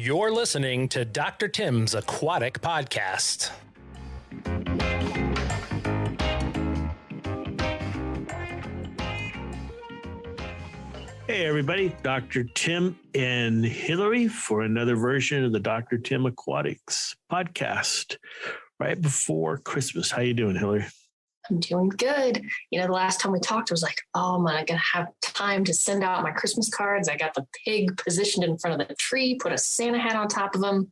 You're listening to Dr. Tim's Aquatic Podcast. Hey everybody, Dr. Tim and Hilary for another version of the Dr. Tim Aquatics podcast right before Christmas. How you doing, Hilary? I'm doing good. You know, the last time we talked, I was like, oh, am I going to have time to send out my Christmas cards? I got the pig positioned in front of the tree, put a Santa hat on top of him.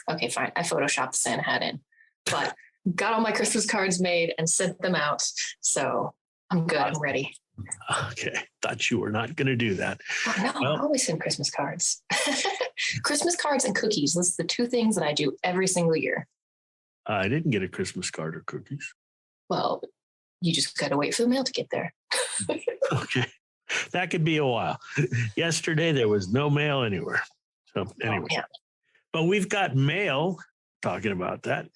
Okay, fine. I photoshopped the Santa hat in, but got all my Christmas cards made and sent them out. So I'm good. I'm ready. Okay. Thought you were not going to do that. Oh, no, I always send Christmas cards. Christmas cards and cookies. Those are the two things that I do every single year. I didn't get a Christmas card or cookies. Well, you just got to wait for the mail to get there. Okay. That could be a while. Yesterday, there was no mail anywhere. So anyway, but we've got mail talking about that.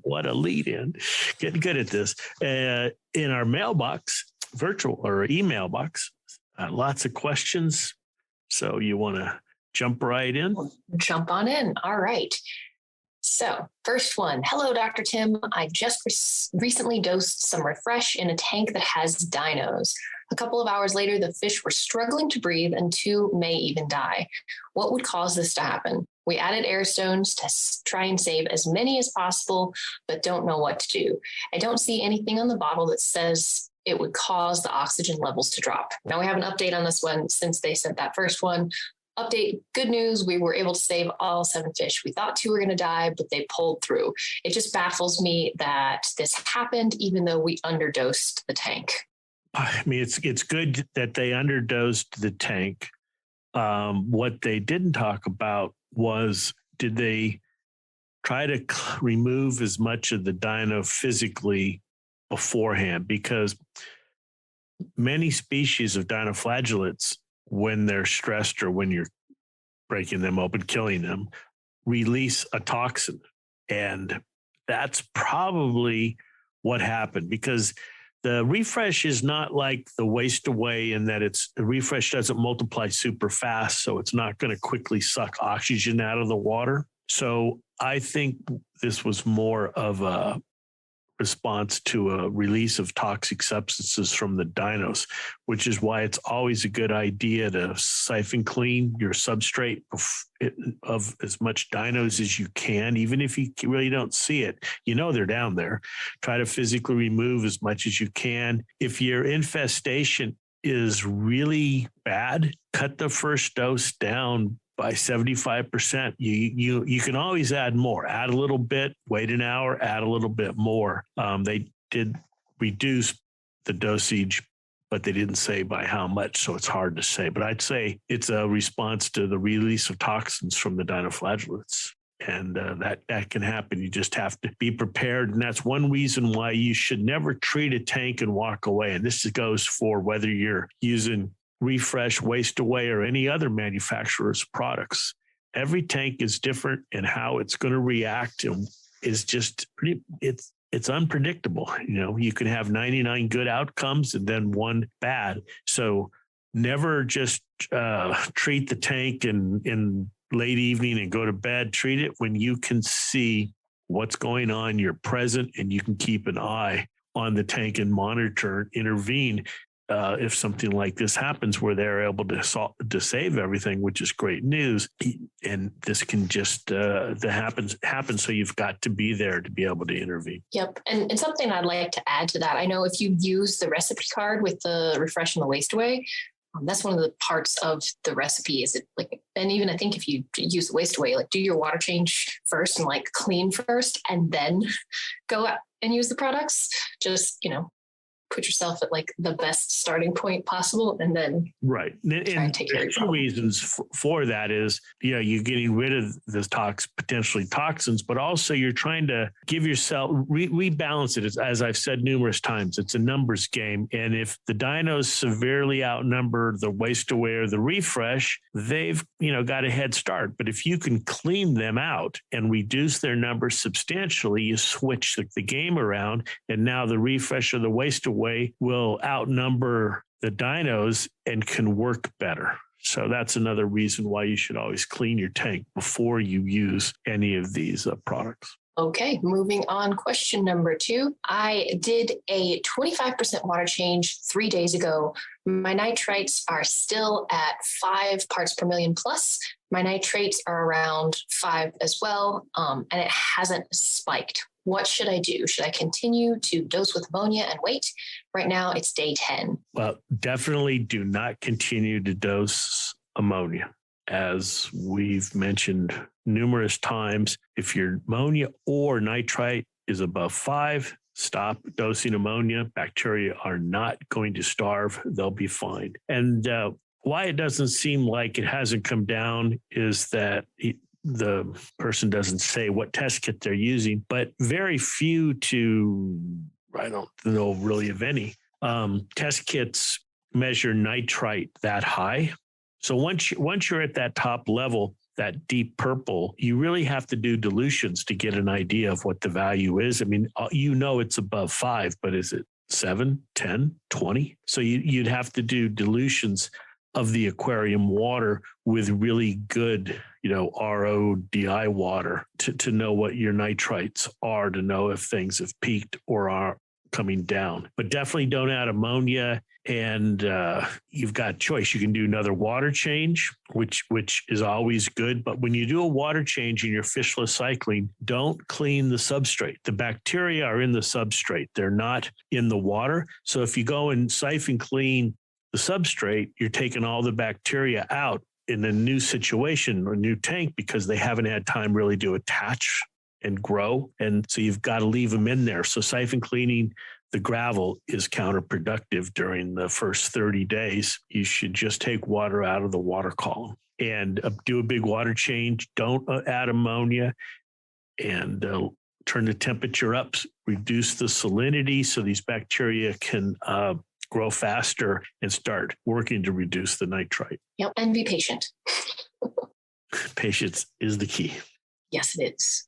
What a lead in. Getting good at this. In our mailbox, virtual or email box, lots of questions. So you want to jump right in? Jump on in. All right. So first one, hello, Dr. Tim. I just recently dosed some refresh in a tank that has dinos. A couple of hours later, the fish were struggling to breathe and 2 may even die. What would cause this to happen? We added air stones to try and save as many as possible, but don't know what to do. I don't see anything on the bottle that says it would cause the oxygen levels to drop. Now we have an update on this one since they sent that first one. Update, good news, we were able to save all 7 fish. We thought 2 were going to die, but they pulled through. It just baffles me that this happened even though we underdosed the tank. I mean, it's good that they underdosed the tank. What they didn't talk about was, did they try to remove as much of the dino physically beforehand? Because many species of dinoflagellates, when they're stressed or when you're breaking them open, killing them, release a toxin. And that's probably what happened, because the refresh is not like the waste away in that the refresh doesn't multiply super fast, so it's not going to quickly suck oxygen out of the water. So I think this was more of a response to a release of toxic substances from the dinos, which is why it's always a good idea to siphon clean your substrate of as much dinos as you can, even if you really don't see it. You know they're down there. Try to physically remove as much as you can. If your infestation is really bad, cut the first dose down by 75%. You can always add more. Add a little bit, wait an hour, add a little bit more. They did reduce the dosage, but they didn't say by how much, so it's hard to say. But I'd say it's a response to the release of toxins from the dinoflagellates. And that can happen. You just have to be prepared. And that's one reason why you should never treat a tank and walk away. And this goes for whether you're using refresh, waste away, or any other manufacturer's products. Every tank is different, and how it's going to react is just it's unpredictable. You know, you can have 99 good outcomes and then 1 bad. So never just treat the tank in late evening and go to bed. Treat it when you can see what's going on, you're present, and you can keep an eye on the tank and monitor, intervene. If something like this happens where they're able to save everything, which is great news, and this can just happen. So you've got to be there to be able to intervene. Yep. And something I'd like to add to that, I know if you use the recipe card with the refresh and the waste away, that's one of the parts of the recipe. Is it like, and even I think if you use the waste away, like do your water change first and like clean first, and then go out and use the products. Just, put yourself at like the best starting point possible, and then try and take care of your problem. 2 reasons for that is, you're getting rid of the potentially toxins, but also you're trying to give yourself rebalance it. As I've said numerous times, it's a numbers game. And if the dinos severely outnumber the waste away or the refresh, they've, got a head start. But if you can clean them out and reduce their numbers substantially, you switch the game around, and now the refresh or the waste away will outnumber the dinos and can work better. So that's another reason why you should always clean your tank before you use any of these products. Okay, moving on. Question number 2. I did a 25% water change 3 days ago. My nitrates are still at 5 parts per million plus. My nitrates are around 5 as well, and it hasn't spiked. What should I do? Should I continue to dose with ammonia and wait? Right now, it's day 10. Well, definitely do not continue to dose ammonia. As we've mentioned numerous times, if your ammonia or nitrite is above 5, stop dosing ammonia. Bacteria are not going to starve. They'll be fine. And why it doesn't seem like it hasn't come down is that the person doesn't say what test kit they're using, but very few I don't know really of any, test kits measure nitrite that high. So once you're at that top level, that deep purple, you really have to do dilutions to get an idea of what the value is. I mean, it's above 5, but is it 7, 10, 20? So you'd have to do dilutions of the aquarium water with really good, RODI water to know what your nitrites are, to know if things have peaked or are coming down. But definitely don't add ammonia. And you've got choice. You can do another water change, which is always good. But when you do a water change in your fishless cycling, don't clean the substrate. The bacteria are in the substrate. They're not in the water. So if you go and siphon clean the substrate, you're taking all the bacteria out in a new situation or new tank because they haven't had time really to attach and grow. And so you've got to leave them in there. So siphon cleaning the gravel is counterproductive during the first 30 days. You should just take water out of the water column and do a big water change. Don't add ammonia, and turn the temperature up, reduce the salinity so these bacteria can grow faster and start working to reduce the nitrite. Yep, and be patient. Patience is the key. Yes, it is.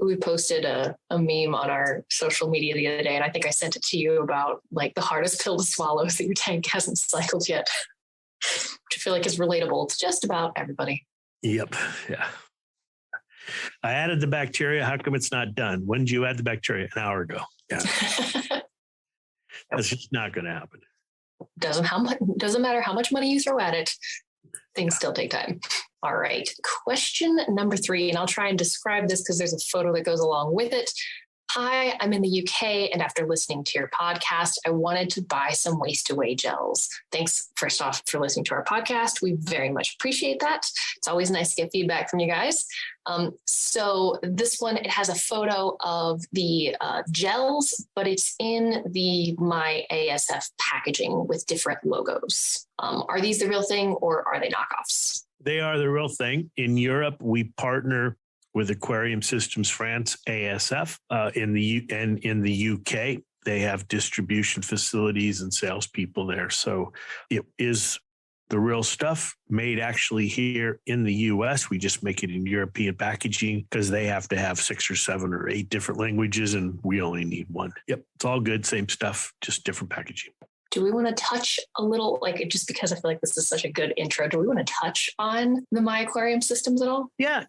We posted a meme on our social media the other day, and I think I sent it to you about like the hardest pill to swallow is that your tank hasn't cycled yet, which I feel like is relatable to just about everybody. Yep. Yeah. I added the bacteria. How come it's not done? When did you add the bacteria? An hour ago. Yeah. That's just not going to happen. Doesn't matter how much money you throw at it. Things still take time. All right. Question number 3, and I'll try and describe this because there's a photo that goes along with it. Hi, I'm in the UK, and after listening to your podcast, I wanted to buy some waste away gels. Thanks, first off, for listening to our podcast. We very much appreciate that. It's always nice to get feedback from you guys. So this one, it has a photo of the gels, but it's in the My ASF packaging with different logos. Are these the real thing, or are they knockoffs? They are the real thing. In Europe, we partner with Aquarium Systems France, ASF. In the UK, they have distribution facilities and salespeople there. So it is the real stuff made actually here in the US. We just make it in European packaging because they have to have 6 or 7 or 8 different languages, and we only need 1. Yep, it's all good, same stuff, just different packaging. Do we want to touch a little, just because I feel like this is such a good intro, do we want to touch on the My Aquarium Systems at all? Yeah,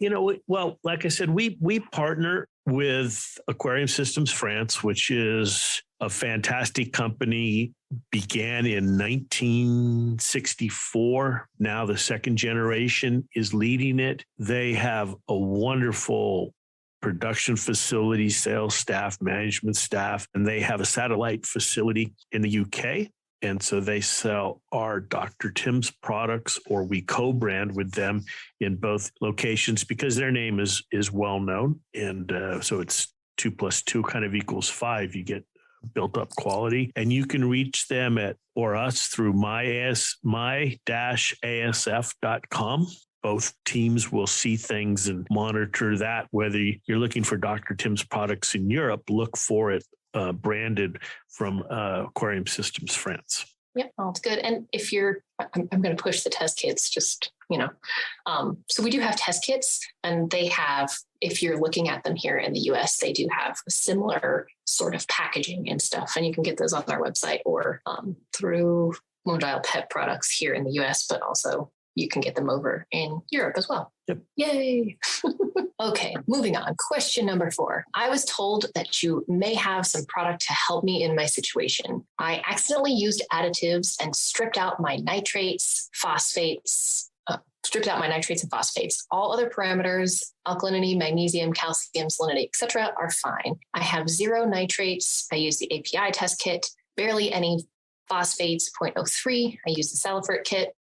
well, like I said, we partner with Aquarium Systems France, which is a fantastic company, began in 1964. Now the second generation is leading it. They have a wonderful production facility, sales staff, management staff, and they have a satellite facility in the UK. And so they sell our DrTims products, or we co-brand with them in both locations because their name is well known. And so it's 2 + 2 kind of equals 5. You get built up quality, and you can reach them or us through my-asf.com. Both teams will see things and monitor that. Whether you're looking for DrTims products in Europe, look for it branded from Aquarium Systems France. Yep, that's good. And if I'm going to push the test kits, so we do have test kits, and they have, if you're looking at them here in the US, they do have a similar sort of packaging and stuff. And you can get those on our website or through Mobile Pet Products here in the US, but also you can get them over in Europe as well. Yep. Yay. Okay, moving on. Question number 4. I was told that you may have some product to help me in my situation. I accidentally used additives and stripped out my nitrates, phosphates. All other parameters, alkalinity, magnesium, calcium, salinity, etc., are fine. I have 0 nitrates. I use the API test kit. Barely any phosphates, 0.03. I use the saltwater kit.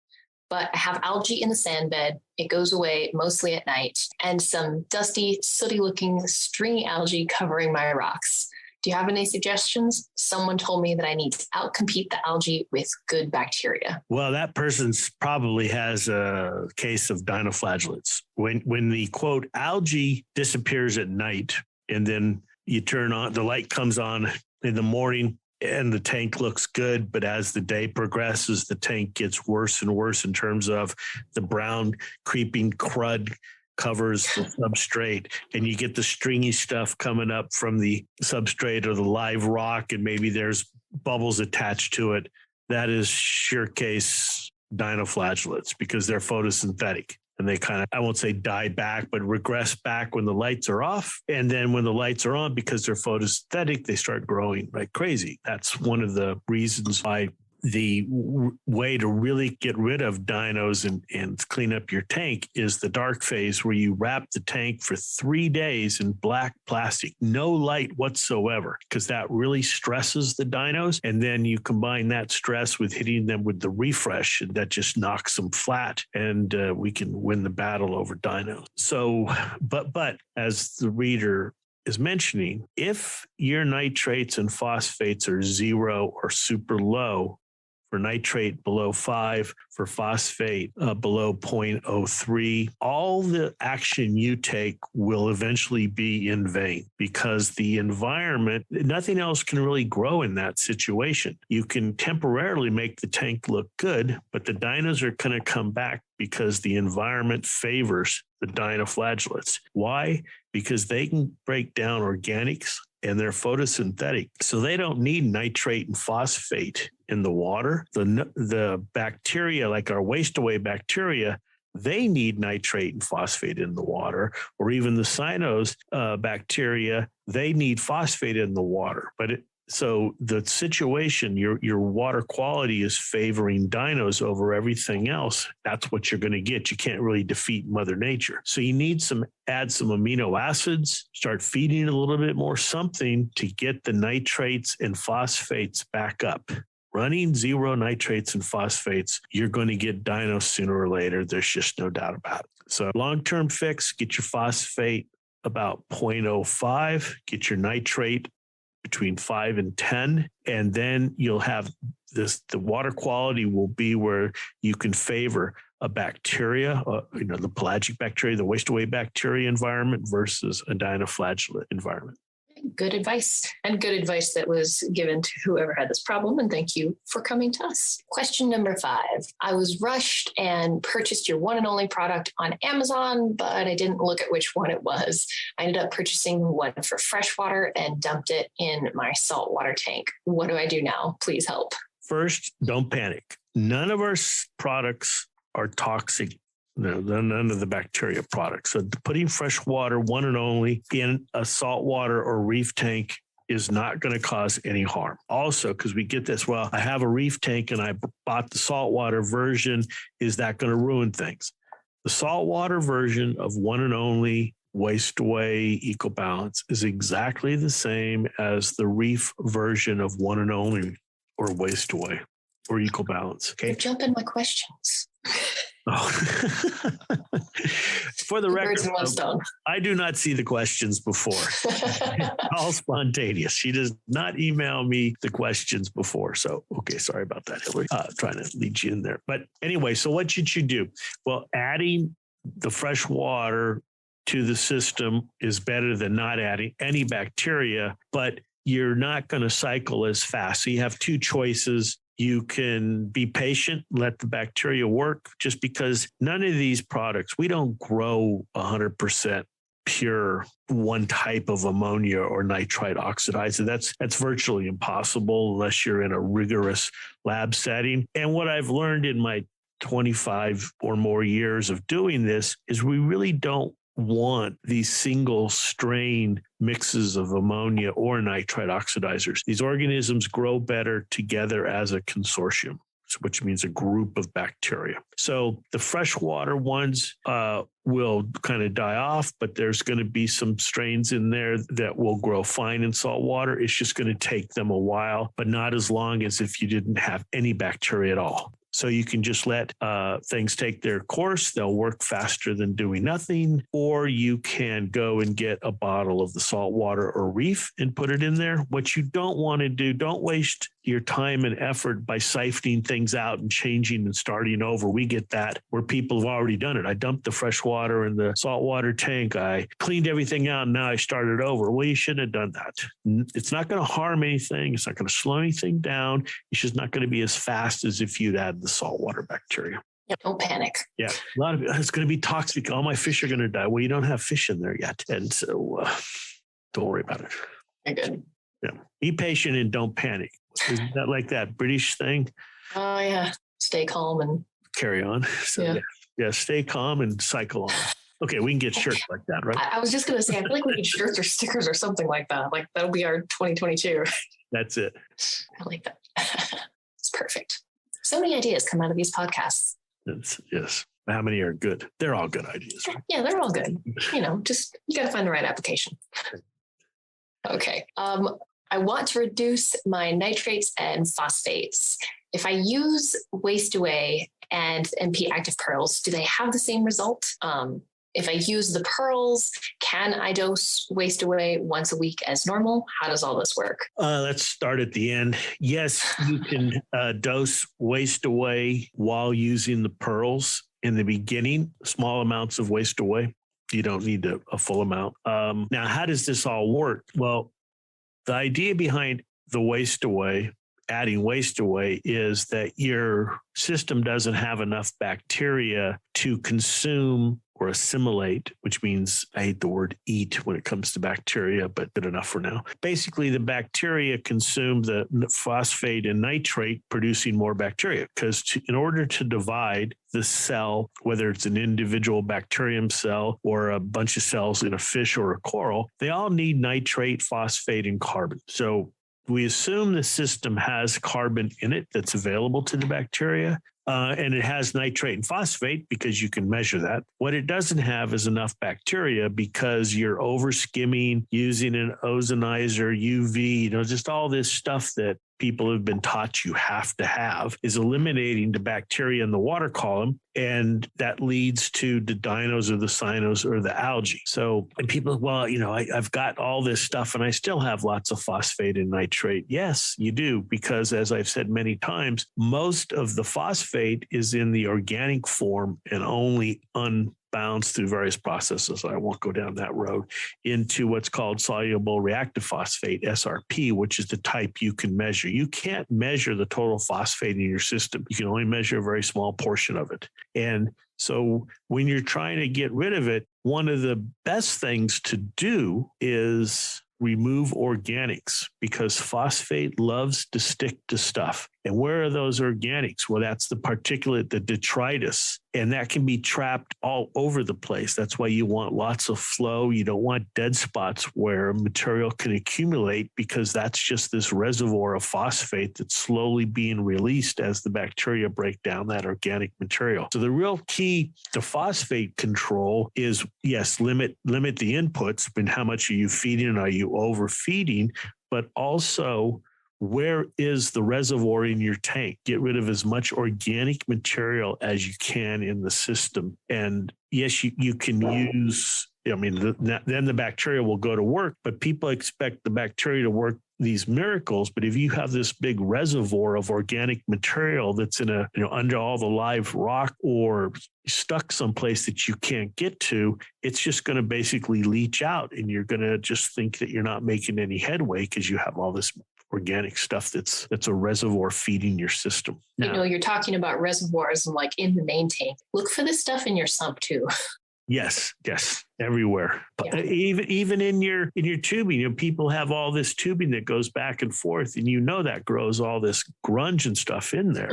But I have algae in the sand bed. It goes away mostly at night, and some dusty, sooty-looking, stringy algae covering my rocks. Do you have any suggestions? Someone told me that I need to outcompete the algae with good bacteria. Well, that person probably has a case of dinoflagellates. When the, quote, algae disappears at night, and then you turn on, the light comes on in the morning, and the tank looks good, but as the day progresses, the tank gets worse and worse in terms of the brown creeping crud covers the substrate, and you get the stringy stuff coming up from the substrate or the live rock, and maybe there's bubbles attached to it. That is sure case dinoflagellates, because they're photosynthetic. And they kind of, I won't say die back, but regress back when the lights are off. And then when the lights are on, because they're photosynthetic, they start growing like crazy. That's one of the reasons why the way to really get rid of dinos and clean up your tank is the dark phase, where you wrap the tank for 3 days in black plastic, no light whatsoever, because that really stresses the dinos. And then you combine that stress with hitting them with the refresh, and that just knocks them flat, and we can win the battle over dinos. So, but as the reader is mentioning, if your nitrates and phosphates are 0 or super low, for nitrate below 5, for phosphate below 0.03, all the action you take will eventually be in vain, because the environment, nothing else can really grow in that situation. You can temporarily make the tank look good, but the dinos are going to come back because the environment favors the dinoflagellates. Why? Because they can break down organics, and they're photosynthetic. So they don't need nitrate and phosphate in the water. The bacteria, like our waste away bacteria, they need nitrate and phosphate in the water, or even the cynos bacteria, they need phosphate in the water. So the situation, your water quality is favoring dinos over everything else. That's what you're going to get. You can't really defeat Mother Nature. So you need add some amino acids, start feeding it a little bit more, something to get the nitrates and phosphates back up. Running 0 nitrates and phosphates, you're going to get dinos sooner or later. There's just no doubt about it. So long-term fix, get your phosphate about 0.05, get your nitrate between 5 and 10, and then you'll have the water quality will be where you can favor a bacteria, the pelagic bacteria, the waste away bacteria environment versus a dinoflagellate environment. Good advice, and good advice that was given to whoever had this problem. And thank you for coming to us. Question number 5. I was rushed and purchased your one and only product on Amazon, but I didn't look at which one it was. I ended up purchasing one for freshwater and dumped it in my saltwater tank. What do I do now? Please help. First, don't panic. None of our products are toxic. No, none of the bacteria products. So putting fresh water, one and only, in a saltwater or reef tank is not going to cause any harm. Also, because we get this, well, I have a reef tank and I bought the saltwater version. Is that going to ruin things? The saltwater version of one and only waste away ecobalance is exactly the same as the reef version of one and only or waste away or ecobalance. Okay. You're jumping my questions. Oh. For the record, I do not see the questions before. All spontaneous. She does not email me the questions before. So, okay, sorry about that, Hilary. Trying to lead you in there. But anyway, so what should you do? Well, adding the fresh water to the system is better than not adding any bacteria, but you're not going to cycle as fast. So you have 2 choices. You can be patient, let the bacteria work, just because none of these products, we don't grow 100% pure one type of ammonia or nitrite oxidizer. That's virtually impossible unless you're in a rigorous lab setting. And what I've learned in my 25 or more years of doing this is we really don't want these single strain mixes of ammonia or nitrite oxidizers. These organisms grow better together as a consortium, which means a group of bacteria. So the freshwater ones will kind of die off, but there's going to be some strains in there that will grow fine in salt water. It's just going to take them a while, but not as long as if you didn't have any bacteria at all. So you can just let things take their course. They'll work faster than doing nothing. Or you can go and get a bottle of the saltwater or reef and put it in there. What you don't want to do, don't waste your time and effort by siphoning things out and changing and starting over. We get that where people have already done it. I dumped the fresh water in the saltwater tank. I cleaned everything out and now I started over. Well, you shouldn't have done that. It's not going to harm anything. It's not going to slow anything down. It's just not going to be as fast as if you'd add the saltwater bacteria. Don't panic. Yeah, a lot of it's going to be toxic. All my fish are going to die. Well, you don't have fish in there yet. And so don't worry about it. You're good. Yeah. Be patient and don't panic. Isn't that like that British thing? Oh, yeah. Stay calm and carry on. So, yeah, stay calm and cycle on. Okay, we can get shirts like that, right? I was just going to say, I feel like we need shirts or stickers or something like that. Like, that'll be our 2022. That's it. I like that. It's perfect. So many ideas come out of these podcasts. Yes. How many are good? They're all good ideas, right? Yeah, they're all good. Just you got to find the right application. Okay. I want to reduce my nitrates and phosphates. If I use waste away and NP active pearls, do they have the same result? If I use the pearls, can I dose waste away once a week as normal? How does all this work? Let's start at the end. Yes, you can dose waste away while using the pearls in the beginning, small amounts of waste away. You don't need a full amount. Now, how does this all work? Well, the idea behind the waste away, adding waste away, is that your system doesn't have enough bacteria to consume or assimilate, which means I hate the word eat when it comes to bacteria, but good enough for now. Basically, the bacteria consume the phosphate and nitrate, producing more bacteria, because in order to divide the cell, whether it's an individual bacterium cell or a bunch of cells in a fish or a coral, they all need nitrate, phosphate, and carbon. So we assume the system has carbon in it that's available to the bacteria. And it has nitrate and phosphate because you can measure that. What it doesn't have is enough bacteria because you're over skimming, using an ozonizer, UV, just all this stuff that people have been taught you have to have is eliminating the bacteria in the water column. And that leads to the dinos or the cynos or the algae. So, and people, I've got all this stuff and I still have lots of phosphate and nitrate. Yes, you do. Because as I've said many times, most of the phosphate is in the organic form and only unbounds through various processes. I won't go down that road into what's called soluble reactive phosphate, SRP, which is the type you can measure. You can't measure the total phosphate in your system. You can only measure a very small portion of it. And so when you're trying to get rid of it, one of the best things to do is remove organics because phosphate loves to stick to stuff. And where are those organics? Well, that's the particulate, the detritus, and that can be trapped all over the place. That's why you want lots of flow. You don't want dead spots where material can accumulate because that's just this reservoir of phosphate that's slowly being released as the bacteria break down that organic material. So the real key to phosphate control is, yes, limit the inputs. I mean, how much are you feeding? Are you overfeeding? But also, where is the reservoir in your tank? Get rid of as much organic material as you can in the system. And yes, you can use, then the bacteria will go to work, but people expect the bacteria to work these miracles. But if you have this big reservoir of organic material that's in under all the live rock or stuck someplace that you can't get to, it's just going to basically leach out and you're going to just think that you're not making any headway because you have all this organic stuff that's a reservoir feeding your system. Now, you're talking about reservoirs and like in the main tank. Look for this stuff in your sump too. Yes, everywhere. But even in your tubing, people have all this tubing that goes back and forth, and that grows all this grunge and stuff in there.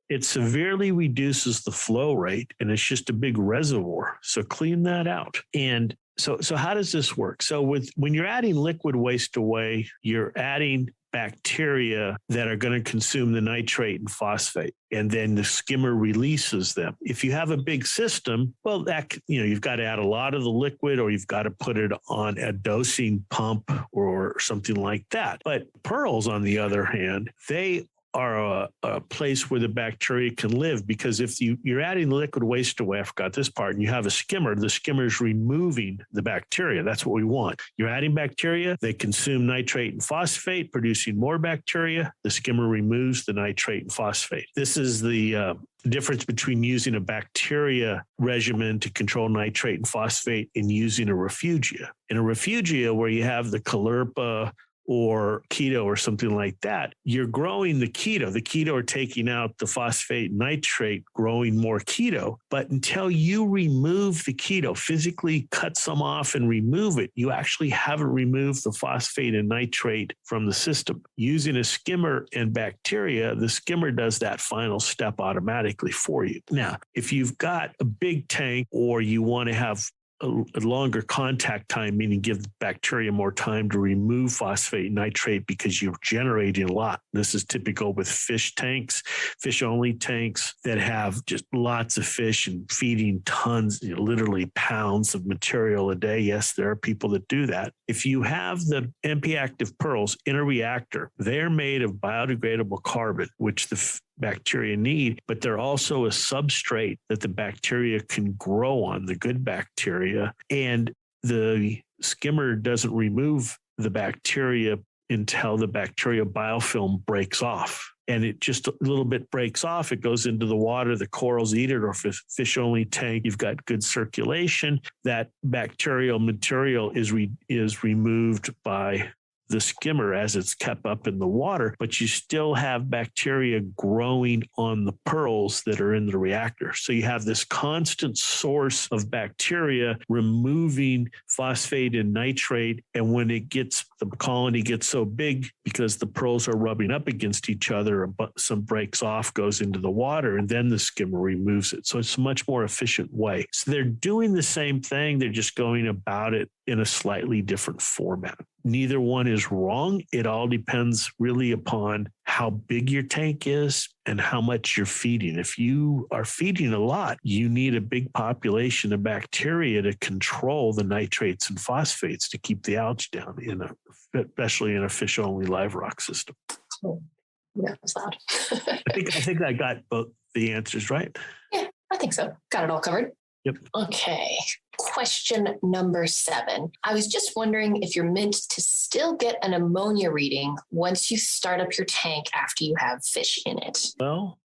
it severely reduces the flow rate, and it's just a big reservoir. So clean that out. And so how does this work? So when you're adding liquid waste away, you're adding bacteria that are going to consume the nitrate and phosphate, and then the skimmer releases them. If you have a big system, well, you've got to add a lot of the liquid, or you've got to put it on a dosing pump or something like that. But pearls, on the other hand, they are a place where the bacteria can live, because if you're adding liquid waste away, I forgot this part, and you have a skimmer, the skimmer is removing the bacteria. That's what we want. You're adding bacteria, they consume nitrate and phosphate, producing more bacteria. The skimmer removes the nitrate and phosphate. This is the difference between using a bacteria regimen to control nitrate and phosphate and using a refugia. In a refugia, where you have the caulerpa or keto or something like that, you're growing the keto. The keto are taking out the phosphate and nitrate, growing more keto. But until you remove the keto, physically cut some off and remove it, you actually haven't removed the phosphate and nitrate from the system. Using a skimmer and bacteria, the skimmer does that final step automatically for you. Now, if you've got a big tank, or you want to have a longer contact time, meaning give bacteria more time to remove phosphate and nitrate because you're generating a lot. This is typical with fish tanks, fish-only tanks that have just lots of fish and feeding tons, literally pounds of material a day. Yes, there are people that do that. If you have the MP active pearls in a reactor, they're made of biodegradable carbon, which the bacteria need, but they're also a substrate that the bacteria can grow on, the good bacteria. And the skimmer doesn't remove the bacteria until the bacteria biofilm breaks off. And it just a little bit breaks off. It goes into the water. The corals eat it, or fish-only tank, you've got good circulation. That bacterial material is removed by the skimmer as it's kept up in the water, but you still have bacteria growing on the pearls that are in the reactor. So you have this constant source of bacteria removing phosphate and nitrate. And when the colony gets so big, because the pearls are rubbing up against each other, some breaks off, goes into the water, and then the skimmer removes it. So it's a much more efficient way. So they're doing the same thing. They're just going about it in a slightly different format. Neither one is wrong. It all depends really upon how big your tank is and how much you're feeding. If you are feeding a lot, you need a big population of bacteria to control the nitrates and phosphates to keep the algae down, especially in a fish-only live rock system. Oh, that was loud. I think I got both the answers right. Yeah, I think so. Got it all covered. Yep. Okay. Question number 7. I was just wondering if you're meant to still get an ammonia reading once you start up your tank after you have fish in it. Well,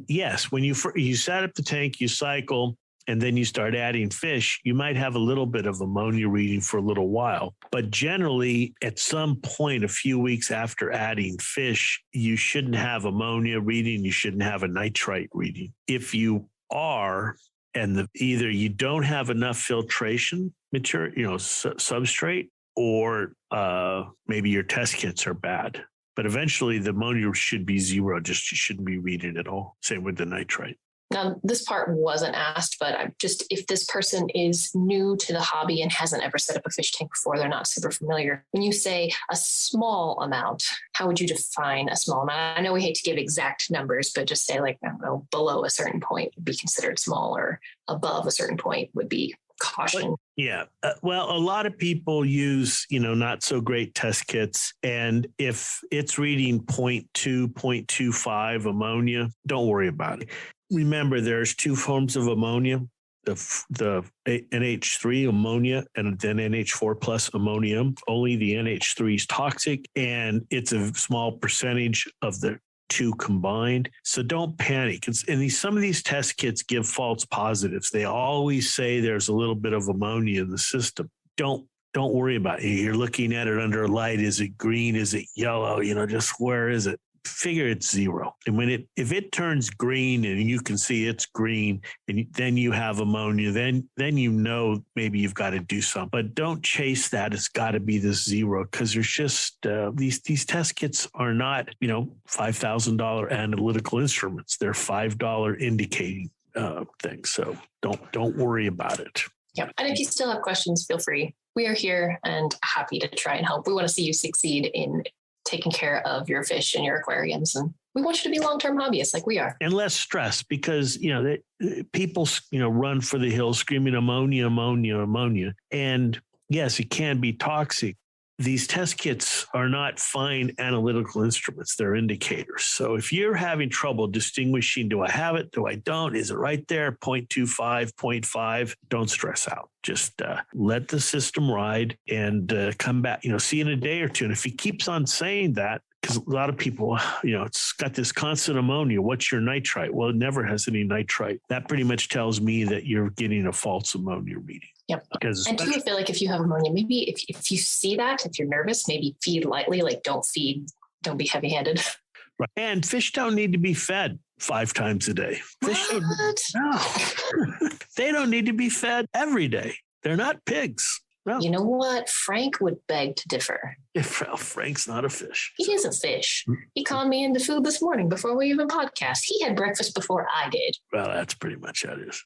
yes. When you set up the tank, you cycle, and then you start adding fish, you might have a little bit of ammonia reading for a little while. But generally, at some point, a few weeks after adding fish, you shouldn't have ammonia reading. You shouldn't have a nitrite reading. If you are, and either you don't have enough filtration material, substrate, or maybe your test kits are bad. But eventually the ammonia should be 0, you shouldn't be reading at all. Same with the nitrite. Now, this part wasn't asked, but if this person is new to the hobby and hasn't ever set up a fish tank before, they're not super familiar. When you say a small amount, how would you define a small amount? I know we hate to give exact numbers, but just say below a certain point would be considered small, or above a certain point would be caution. Yeah. Well, a lot of people use, not so great test kits. And if it's reading 0.2, 0.25 ammonia, don't worry about it. Remember, there's 2 forms of ammonia, the NH3 ammonia and then NH4 plus ammonium. Only the NH3 is toxic, and it's a small percentage of the 2 combined. So don't panic. Some of these test kits give false positives. They always say there's a little bit of ammonia in the system. Don't worry about it. You're looking at it under a light. Is it green? Is it yellow? Just where is it? figure it's zero. And if it turns green and you can see it's green, and then you have ammonia, then maybe you've got to do something. But don't chase that. It's got to be this zero, because there's just these test kits are not $5,000 analytical instruments. They're $5 indicating things. So don't worry about it. Yep. And if you still have questions, feel free. We are here and happy to try and help. We want to see you succeed in taking care of your fish and your aquariums. And we want you to be long-term hobbyists like we are. And less stress, because, people, run for the hills screaming ammonia, ammonia, ammonia. And yes, it can be toxic. These test kits are not fine analytical instruments. They're indicators. So if you're having trouble distinguishing, do I have it? Do I don't? Is it right there? 0.25, 0.5. Don't stress out. Just let the system ride and come back, see in a day or two. And if he keeps on saying that, because a lot of people, it's got this constant ammonia. What's your nitrite? Well, it never has any nitrite. That pretty much tells me that you're getting a false ammonia reading. Yep. And do you feel like if you have ammonia, maybe if you see that, if you're nervous, maybe feed lightly, like don't be heavy-handed. Right. And fish don't need to be fed 5 times a day. Fish they don't need to be fed every day. They're not pigs. No. You know what? Frank would beg to differ. Frank's not a fish. He is a fish. He conned me into food this morning before we even podcast. He had breakfast before I did. Well, that's pretty much how it is.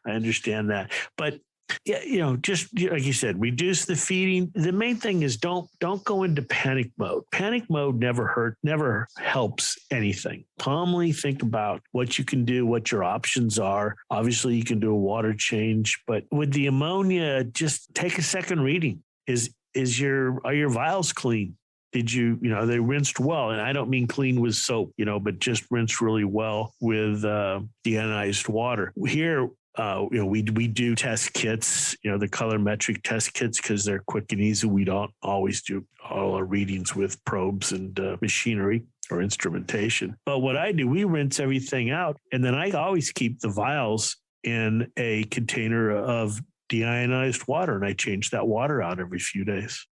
I understand that. But yeah, just like you said, reduce the feeding. The main thing is don't go into panic mode. Panic mode never helps anything. Calmly think about what you can do, what your options are. Obviously, you can do a water change, but with the ammonia, just take a second reading. Are your vials clean? Did you, they rinsed well? And I don't mean clean with soap, but just rinsed really well with deionized water. Here, we do test kits, the colorimetric test kits, because they're quick and easy. We don't always do all our readings with probes and machinery or instrumentation. But what I do, we rinse everything out. And then I always keep the vials in a container of deionized water. And I change that water out every few days.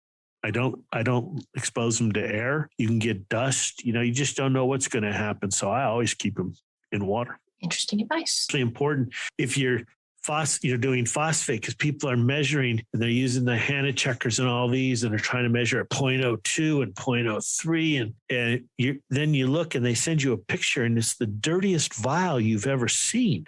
I don't expose them to air. You can get dust. You just don't know what's going to happen. So I always keep them in water. Interesting advice. It's really important if you're doing phosphate, because people are measuring and they're using the Hanna checkers and all these, and they're trying to measure at 0.02 and 0.03. And then you look and they send you a picture and it's the dirtiest vial you've ever seen.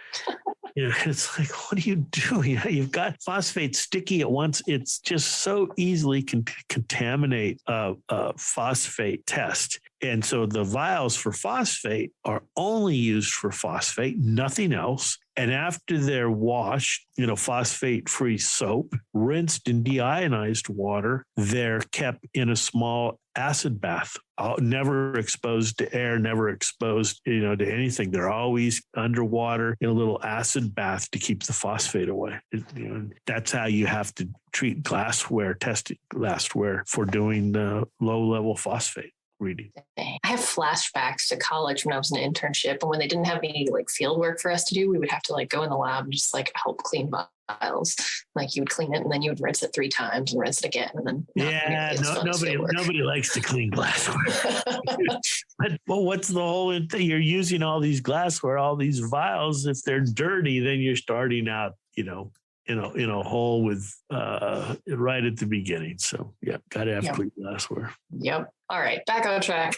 It's like, what do you do? You've got phosphate sticky at once. It's just so easily can contaminate a phosphate test. And so the vials for phosphate are only used for phosphate, nothing else. And after they're washed, phosphate-free soap, rinsed in deionized water, they're kept in a small acid bath, never exposed to air, never exposed, to anything. They're always underwater in a little acid bath to keep the phosphate away. That's how you have to treat testing glassware for doing low-level phosphate reading. I have flashbacks to college when I was in an internship, and when they didn't have any field work for us to do, we would have to go in the lab and just help clean vials. You would clean it and then you would rinse it 3 times and rinse it again. And then nobody likes to clean glassware. But what's the whole thing? You're using all these glassware, all these vials. If they're dirty, then you're starting out, in a hole with right at the beginning. So yeah, gotta have clean glassware. Yep. All right, back on track.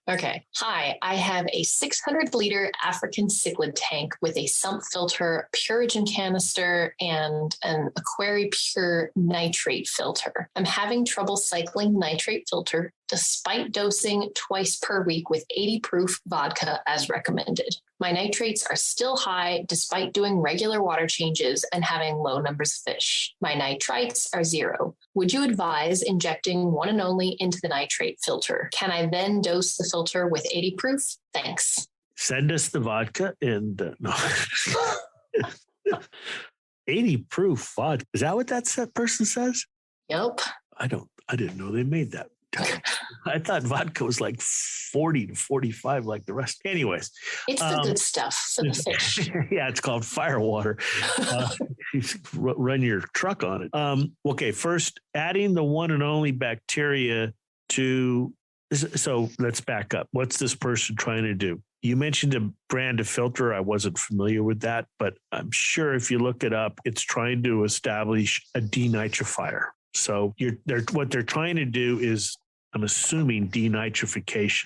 Okay. Hi, I have a 600-liter African Cichlid tank with a sump filter, Purigen canister, and an AquariPure nitrate filter. I'm having trouble cycling nitrate filter despite dosing twice per week with 80 proof vodka as recommended. My nitrates are still high despite doing regular water changes and having low numbers of fish. My nitrites are 0. Would you advise injecting one and only into the nitrate filter? Can I then dose the filter with 80 proof? Thanks. Send us the vodka and no. 80 proof vodka. Is that what that person says? Yep. I didn't know they made that. I thought vodka was 40 to 45 like the rest. Anyways. It's the good stuff for the fish. Yeah, it's called fire water. Run your truck on it. Okay, first, adding the one and only bacteria So let's back up. What's this person trying to do? You mentioned a brand of filter. I wasn't familiar with that, but I'm sure if you look it up, it's trying to establish a denitrifier. So what they're trying to do is, I'm assuming, denitrification.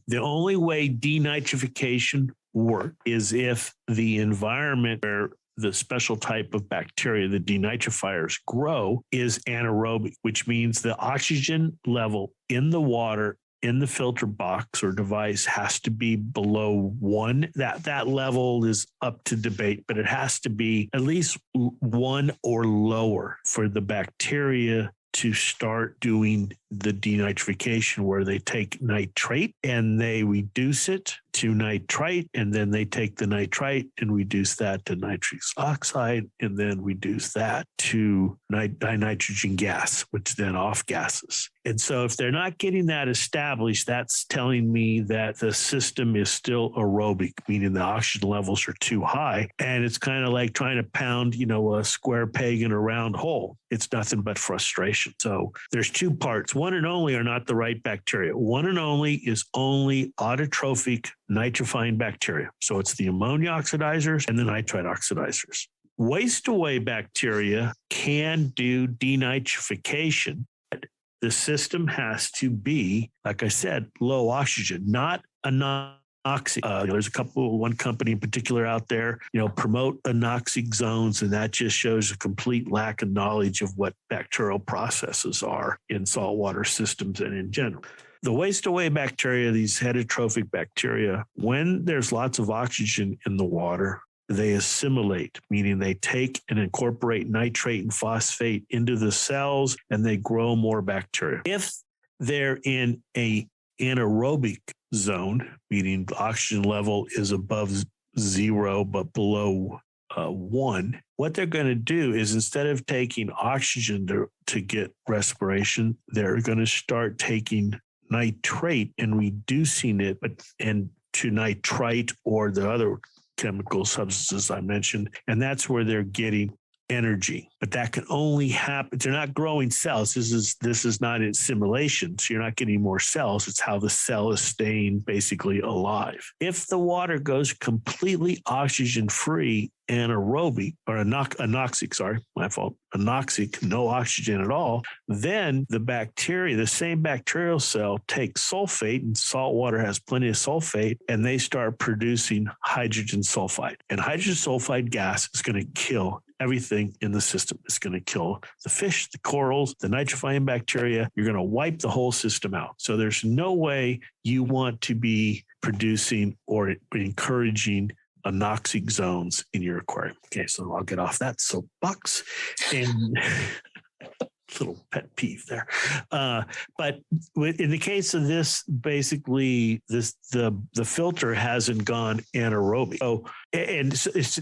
The only way denitrification works is if the environment where the special type of bacteria, the denitrifiers, grow is anaerobic, which means the oxygen level in the water in the filter box or device has to be below 1. That level is up to debate, but it has to be at least 1 or lower for the bacteria to start doing the denitrification, where they take nitrate and they reduce it to nitrite, and then they take the nitrite and reduce that to nitrous oxide, and then reduce that to dinitrogen gas, which then off gases. And so if they're not getting that established, that's telling me that the system is still aerobic, meaning the oxygen levels are too high. And it's kind of like trying to pound, a square peg in a round hole. It's nothing but frustration. So there's two parts. One and only are not the right bacteria. One and only is only autotrophic nitrifying bacteria. So it's the ammonia oxidizers and the nitrite oxidizers. Waste away bacteria can do denitrification. The system has to be, like I said, low oxygen, not anoxic. There's one company in particular out there, promote anoxic zones, and that just shows a complete lack of knowledge of what bacterial processes are in saltwater systems and in general. The waste away bacteria, these heterotrophic bacteria, when there's lots of oxygen in the water, they assimilate, meaning they take and incorporate nitrate and phosphate into the cells, and they grow more bacteria. If they're in a anaerobic zone, meaning the oxygen level is above 0 but below 1, what they're going to do is, instead of taking oxygen to get respiration, they're going to start taking nitrate and reducing it to nitrite or the other chemical substances I mentioned, and that's where they're getting energy. But that can only happen. They're not growing cells. This is not assimilation. So you're not getting more cells. It's how the cell is staying basically alive. If the water goes completely oxygen free, anaerobic or anoxic, my fault, anoxic, no oxygen at all, then the bacteria, the same bacterial cell, takes sulfate, and salt water has plenty of sulfate, and they start producing hydrogen sulfide. And hydrogen sulfide gas is going to kill everything in the system. It's going to kill the fish, the corals, the nitrifying bacteria. You're going to wipe the whole system out. So there's no way you want to be producing or encouraging anoxic zones in your aquarium. Okay, so I'll get off that soapbox. And little pet peeve there. But in the case of this, basically, the filter hasn't gone anaerobic. So,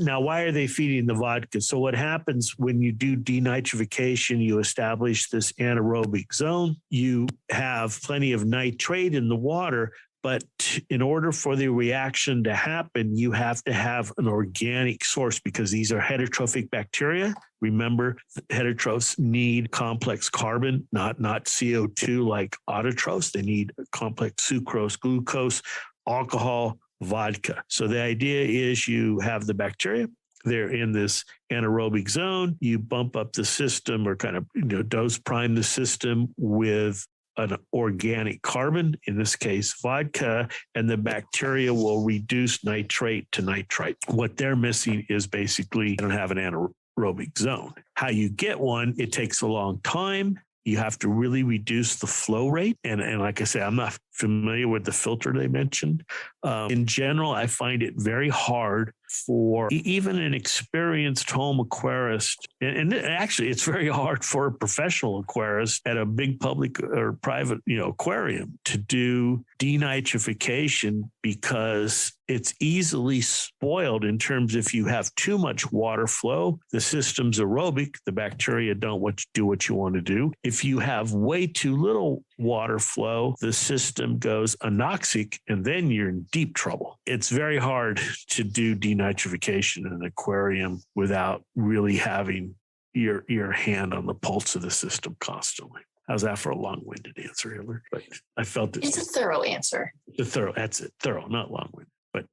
now, why are they feeding the vodka? So what happens when you do denitrification, you establish this anaerobic zone. You have plenty of nitrate in the water, but in order for the reaction to happen, you have to have an organic source, because these are heterotrophic bacteria. Remember, heterotrophs need complex carbon, not CO2 like autotrophs. They need complex sucrose, glucose, alcohol, vodka. So the idea is you have the bacteria. They're in this anaerobic zone. You bump up the system, or kind of dose prime the system with an organic carbon, in this case vodka, and the bacteria will reduce nitrate to nitrite. What they're missing is basically they don't have an anaerobic zone. How you get one, it takes a long time. You have to really reduce the flow rate. And like I say, I'm not familiar with the filter they mentioned. In general, I find it very hard for even an experienced home aquarist. And actually, it's very hard for a professional aquarist at a big public or private, aquarium to do denitrification, because it's easily spoiled in terms if you have too much water flow, the system's aerobic, the bacteria don't do what you want to do. If you have way too little water flow, the system goes anoxic, and then you're in deep trouble. It's very hard to do denitrification in an aquarium without really having your hand on the pulse of the system constantly. How's that for a long-winded answer, Hilary? But I felt it's a thorough answer. That's it. Thorough, not long-winded. But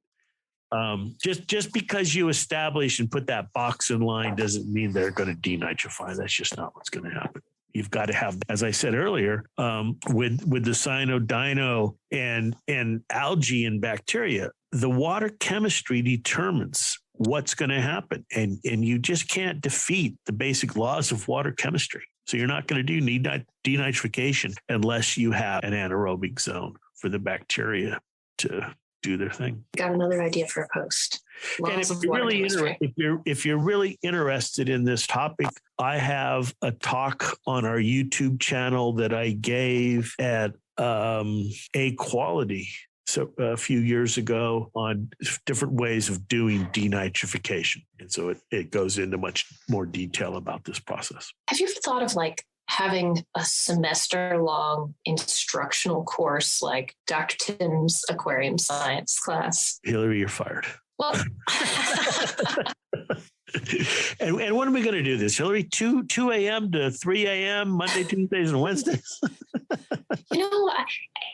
just because you establish and put that box in line doesn't mean they're going to denitrify. That's just not what's going to happen. You've got to have, as I said earlier, with the cyanodino and algae and bacteria, the water chemistry determines what's going to happen. And you just can't defeat the basic laws of water chemistry. So you're not going to do denitrification unless you have an anaerobic zone for the bacteria to do their thing. Got another idea for a post. And if you're really interested in this topic, I have a talk on our YouTube channel that I gave at A-Quality a few years ago on different ways of doing denitrification. And so it goes into much more detail about this process. Have you ever thought of having a semester-long instructional course like Dr. Tim's aquarium science class? Hilary, you're fired. Well, and when are we going to do this, Hilary? 2 a.m. to 3 a.m. Monday, Tuesdays, and Wednesdays.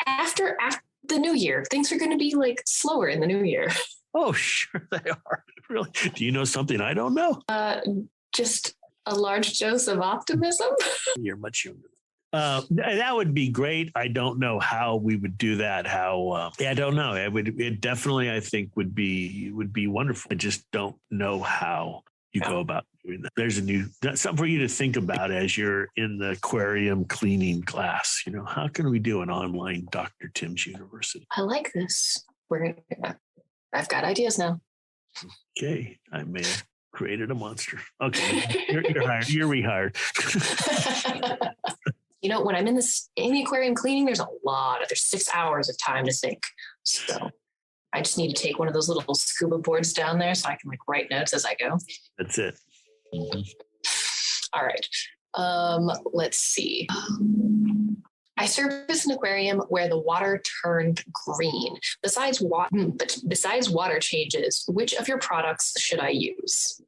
After the new year, things are going to be slower in the new year. Oh, sure they are. Really? Do you know something I don't know? Just a large dose of optimism. You're much younger. That would be great. I don't know how we would do that. I don't know. It definitely, I think, would be wonderful. I just don't know how you go about doing that. There's something for you to think about as you're in the aquarium cleaning class. How can we do an online Dr. Tim's University? I like this. I've got ideas now. Okay. I may have created a monster. Okay. You're hired. You're rehired. When I'm in the aquarium cleaning, there's 6 hours of time to think. So I just need to take one of those little scuba boards down there so I can write notes as I go. That's it. Mm-hmm. All right. Let's see. I service an aquarium where the water turned green. Besides water changes, which of your products should I use?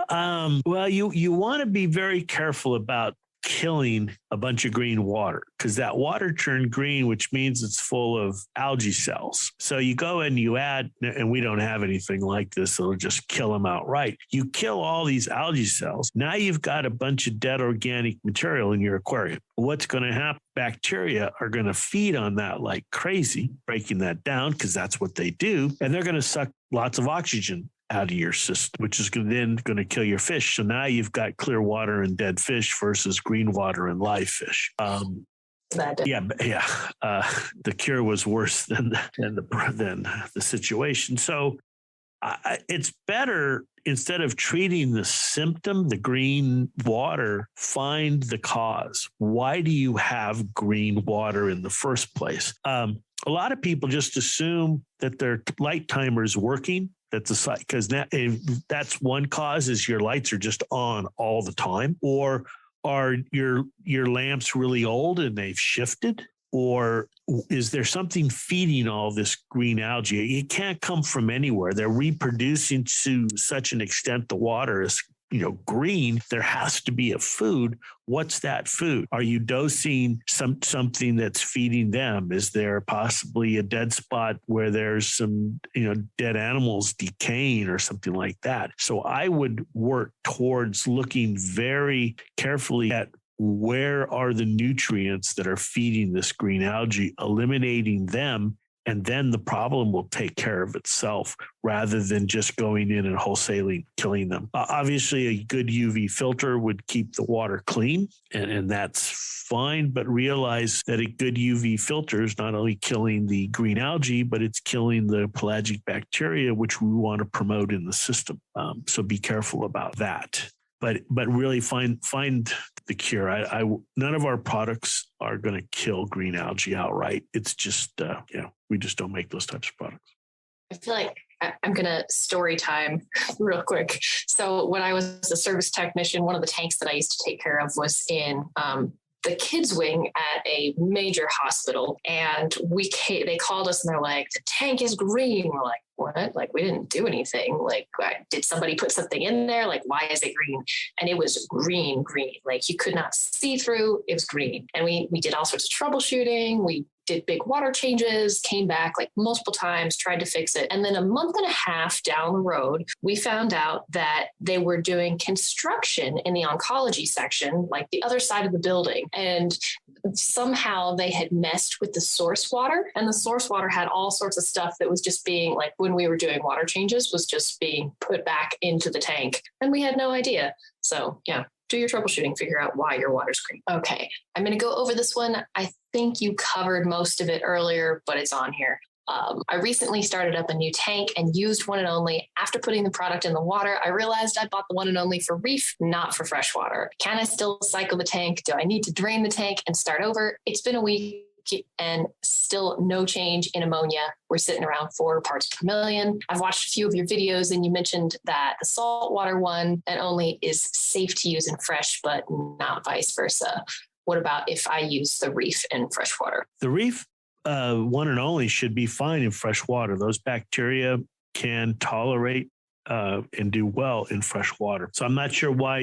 Well, you want to be very careful about killing a bunch of green water because that water turned green, which means it's full of algae cells. So you go and you add, and we don't have anything like this, so it'll just kill them outright. You kill all these algae cells. Now you've got a bunch of dead organic material in your aquarium. What's going to happen? Bacteria are going to feed on that like crazy, breaking that down because that's what they do. And they're going to suck lots of oxygen out of your system, which is then going to kill your fish. So now you've got clear water and dead fish versus green water and live fish. The cure was worse than the situation. So it's better, instead of treating the symptom, the green water, find the cause. Why do you have green water in the first place? A lot of people just assume that their light timer is working. Because that's one cause, is your lights are just on all the time, or are your lamps really old and they've shifted, or is there something feeding all this green algae? It can't come from anywhere. They're reproducing to such an extent the water is green. There has to be a food. What's that food? Are you dosing something that's feeding them? Is there possibly a dead spot where there's some, dead animals decaying or something like that? So I would work towards looking very carefully at where are the nutrients that are feeding this green algae, eliminating them, and then the problem will take care of itself rather than just going in and wholesaling killing them. Obviously, a good UV filter would keep the water clean, and that's fine. But realize that a good UV filter is not only killing the green algae, but it's killing the pelagic bacteria, which we want to promote in the system. So be careful about that. But really find the cure. None of our products are going to kill green algae outright. It's just, we just don't make those types of products. I feel like I'm going to story time real quick. So when I was a service technician, one of the tanks that I used to take care of was in the kids wing at a major hospital, and they called us and they're like, the tank is green. We're like, what? Like, we didn't do anything. Like, did somebody put something in there? Like, why is it green? And it was green. Like, you could not see through. It was green. And we did all sorts of troubleshooting. We did big water changes, came back like multiple times, tried to fix it. And then a month and a half down the road, we found out that they were doing construction in the oncology section, like the other side of the building. And somehow they had messed with the source water, and the source water had all sorts of stuff that was just being, like, when we were doing water changes, was just being put back into the tank. And we had no idea. So yeah, do your troubleshooting, figure out why your water's green. Okay, I'm going to go over this one. I think you covered most of it earlier, but it's on here. I recently started up a new tank and used One and Only. After putting the product in the water, I realized I bought the One and Only for reef, not for freshwater. Can I still cycle the tank? Do I need to drain the tank and start over? It's been a week and still no change in ammonia. We're sitting around 4 parts per million. I've watched a few of your videos and you mentioned that the saltwater One and Only is safe to use in fresh, but not vice versa. What about if I use the reef in freshwater? The reef One and Only should be fine in fresh water. Those bacteria can tolerate and do well in fresh water. So I'm not sure why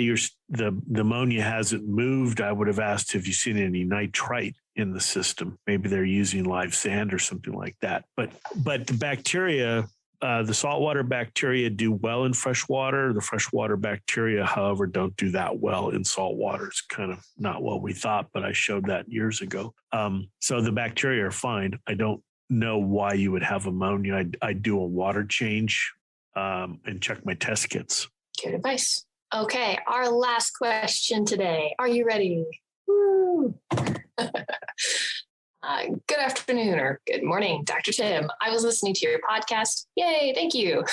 the ammonia hasn't moved. I would have asked if you've seen any nitrate in the system. Maybe they're using live sand or something like that. But the bacteria, the saltwater bacteria do well in fresh water. The freshwater bacteria, however, don't do that well in salt water. It's kind of not what we thought, but I showed that years ago. So the bacteria are fine. I don't know why you would have ammonia. I do a water change and check my test kits. Good advice. Okay, our last question today. Are you ready? Woo! Good afternoon or good morning, Dr. Tim. I was listening to your podcast. Yay, thank you,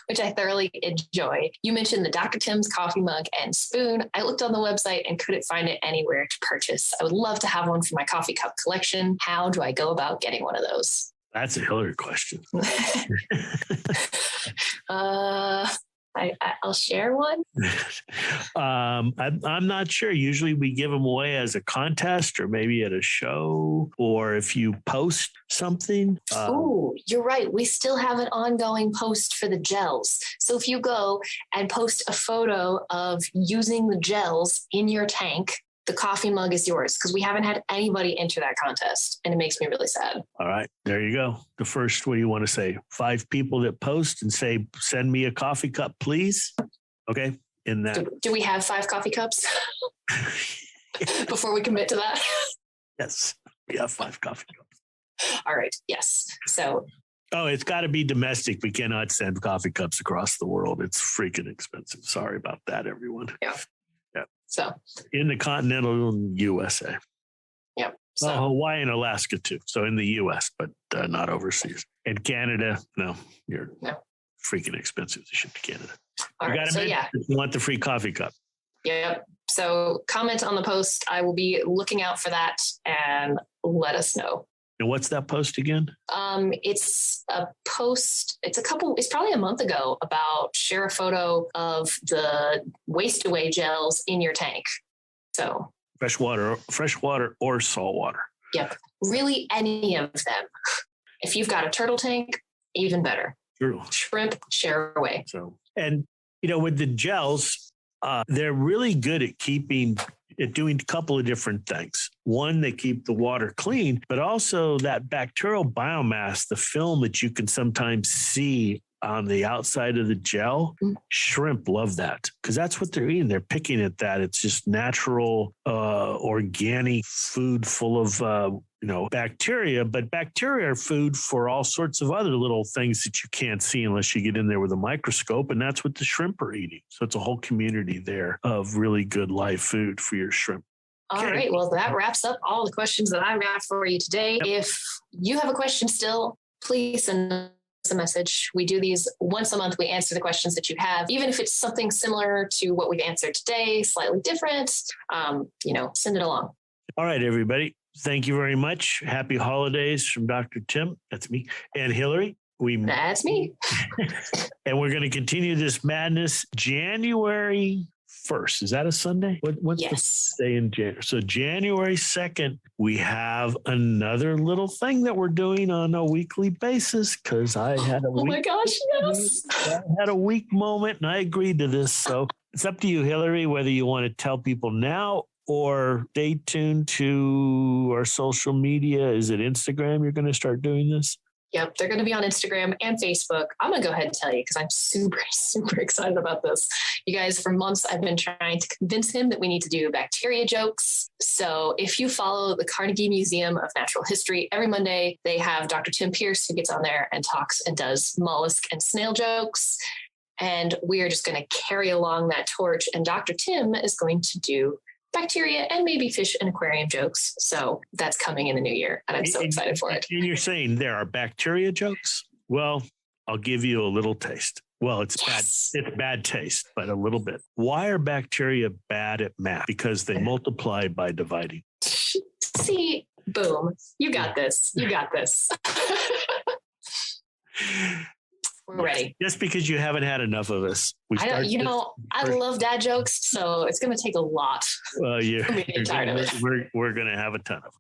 which I thoroughly enjoy. You mentioned the DrTims coffee mug and spoon. I looked on the website and couldn't find it anywhere to purchase. I would love to have one for my coffee cup collection. How do I go about getting one of those? That's a Hilary question. I'll share one. I'm not sure. Usually we give them away as a contest or maybe at a show or if you post something. Oh, you're right. We still have an ongoing post for the gels. So if you go and post a photo of using the gels in your tank, the coffee mug is yours, because we haven't had anybody enter that contest, and it makes me really sad. All right, there you go. The first, what do you want to say? 5 people that post and say, send me a coffee cup, please. Okay. In that. Do we have 5 coffee cups before we commit to that? Yes, we have 5 coffee cups. All right. Yes. So. Oh, it's got to be domestic. We cannot send coffee cups across the world. It's freaking expensive. Sorry about that, everyone. Yeah. Yeah. So in the continental USA. Yep. So well, Hawaii and Alaska too. So in the US, but not overseas. And Canada, no, you're freaking expensive to ship to Canada. All right. So if you want the free coffee cup. Yep. So comment on the post. I will be looking out for that and let us know. And what's that post again? It's a post. It's probably a month ago about share a photo of the waste away gels in your tank. So freshwater or saltwater. Yep. Really any of them. If you've got a turtle tank, even better. True. Shrimp, share away. So, and with the gels, they're really good at doing a couple of different things. One, they keep the water clean, but also that bacterial biomass, the film that you can sometimes see on the outside of the gel, shrimp love that because that's what they're eating. They're picking at that. It's just natural, organic food full of, bacteria, but bacteria are food for all sorts of other little things that you can't see unless you get in there with a microscope. And that's what the shrimp are eating. So it's a whole community there of really good live food for your shrimp. All right. Well, that wraps up all the questions that I've got for you today. Yep. If you have a question still, please send us a message. We do these once a month. We answer the questions that you have, even if it's something similar to what we've answered today, slightly different, send it along. All right, everybody. Thank you very much. Happy holidays from Dr. Tim. That's me. And Hilary. That's me. And we're going to continue this madness January 1st. Is that a Sunday? What's Yes. the day in January? So January 2nd, we have another little thing that we're doing on a weekly basis because I had a Oh my gosh, yes. I had a weak moment and I agreed to this. So it's up to you, Hilary, whether you want to tell people now or stay tuned to our social media. Is it Instagram you're going to start doing this? Yep, they're going to be on Instagram and Facebook. I'm going to go ahead and tell you because I'm super, super excited about this. You guys, for months, I've been trying to convince him that we need to do bacteria jokes. So if you follow the Carnegie Museum of Natural History, every Monday, they have Dr. Tim Pierce who gets on there and talks and does mollusk and snail jokes. And we are just going to carry along that torch. And Dr. Tim is going to do bacteria and maybe fish and aquarium jokes. So that's coming in the new year. And I'm so excited for it. And you're saying there are bacteria jokes? Well, I'll give you a little taste. Well, it's bad. It's bad taste, but a little bit. Why are bacteria bad at math? Because they multiply by dividing. See, boom. You got this. You got this. We're ready. Just because you haven't had enough of us. I love dad jokes, so it's going to take a lot. Well, for me to get tired of it. We're going to have a ton of them.